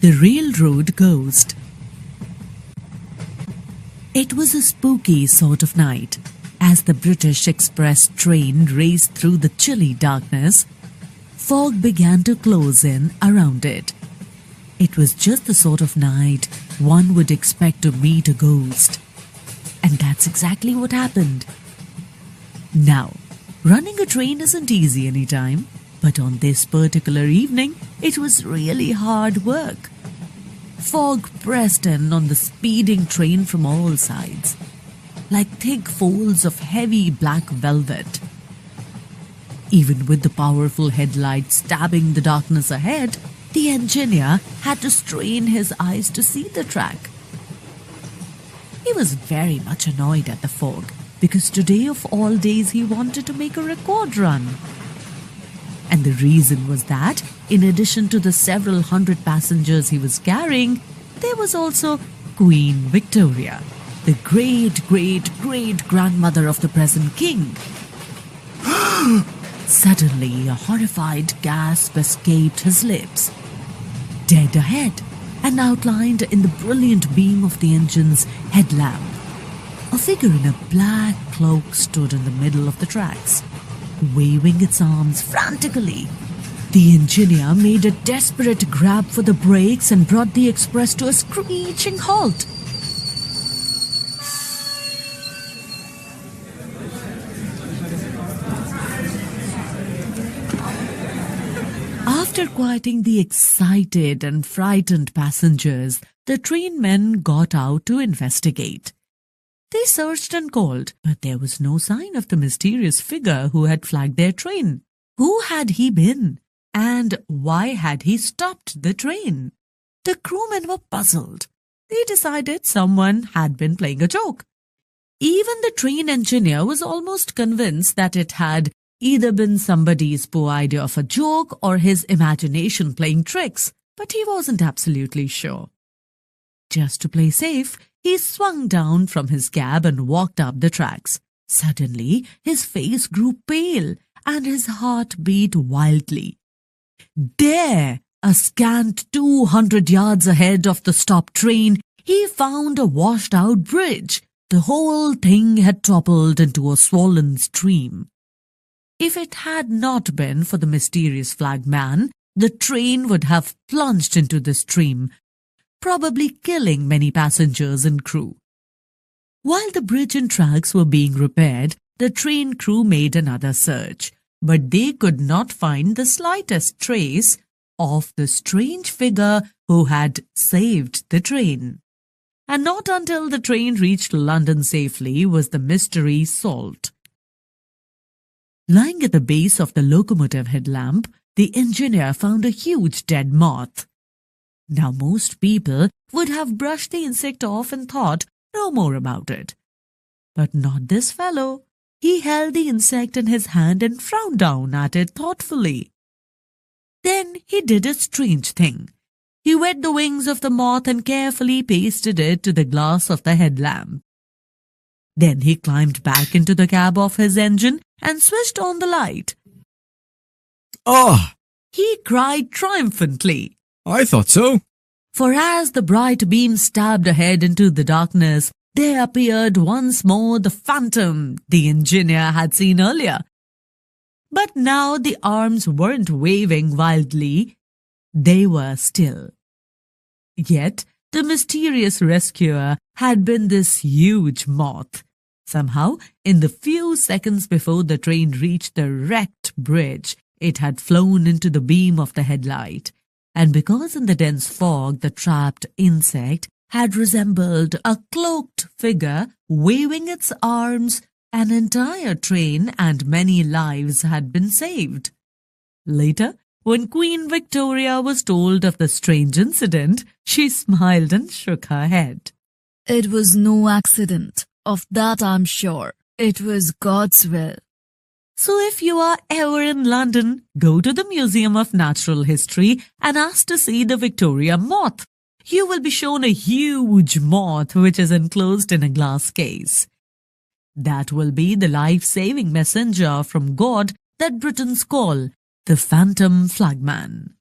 The Railroad Ghost. It was a spooky sort of night. As the British Express train raced through the chilly darkness, fog began to close in around it. It was just the sort of night one would expect to meet a ghost. And that's exactly what happened. Now, running a train isn't easy anytime, but on this particular evening, it was really hard work. Fog pressed in on the speeding train from all sides, like thick folds of heavy black velvet. Even with the powerful headlights stabbing the darkness ahead, the engineer had to strain his eyes to see the track. He was very much annoyed at the fog, because today of all days he wanted to make a record run. And the reason was that, in addition to the several hundred passengers he was carrying, there was also Queen Victoria, the great-great-great-grandmother of the present king. Suddenly, a horrified gasp escaped his lips. Dead ahead, and outlined in the brilliant beam of the engine's headlamp, a figure in a black cloak stood in the middle of the tracks, waving its arms frantically. The engineer made a desperate grab for the brakes and brought the express to a screeching halt. After quieting the excited and frightened passengers, the train men got out to investigate. They searched and called, but there was no sign of the mysterious figure who had flagged their train. Who had he been? And why had he stopped the train? The crewmen were puzzled. They decided someone had been playing a joke. Even the train engineer was almost convinced that it had either been somebody's poor idea of a joke or his imagination playing tricks, but he wasn't absolutely sure. Just to play safe, he swung down from his cab and walked up the tracks. Suddenly, his face grew pale and his heart beat wildly. There, a scant 200 yards ahead of the stopped train, he found a washed-out bridge. The whole thing had toppled into a swollen stream. If it had not been for the mysterious flag man, the train would have plunged into the stream, probably killing many passengers and crew. While the bridge and tracks were being repaired, the train crew made another search, but they could not find the slightest trace of the strange figure who had saved the train. And not until the train reached London safely was the mystery solved. Lying at the base of the locomotive headlamp, the engineer found a huge dead moth. Now most people would have brushed the insect off and thought no more about it. But not this fellow. He held the insect in his hand and frowned down at it thoughtfully. Then he did a strange thing. He wet the wings of the moth and carefully pasted it to the glass of the headlamp. Then he climbed back into the cab of his engine and switched on the light. "Ah!" he cried triumphantly. "I thought so." For as the bright beam stabbed ahead into the darkness, there appeared once more the phantom the engineer had seen earlier. But now the arms weren't waving wildly, they were still. Yet the mysterious rescuer had been this huge moth. Somehow, in the few seconds before the train reached the wrecked bridge, it had flown into the beam of the headlight. And because in the dense fog the trapped insect had resembled a cloaked figure waving its arms, an entire train and many lives had been saved. Later, when Queen Victoria was told of the strange incident, she smiled and shook her head. "It was no accident. Of that I'm sure. It was God's will." So if you are ever in London, go to the Museum of Natural History and ask to see the Victoria moth. You will be shown a huge moth which is enclosed in a glass case. That will be the life-saving messenger from God that Britons call the Phantom Flagman.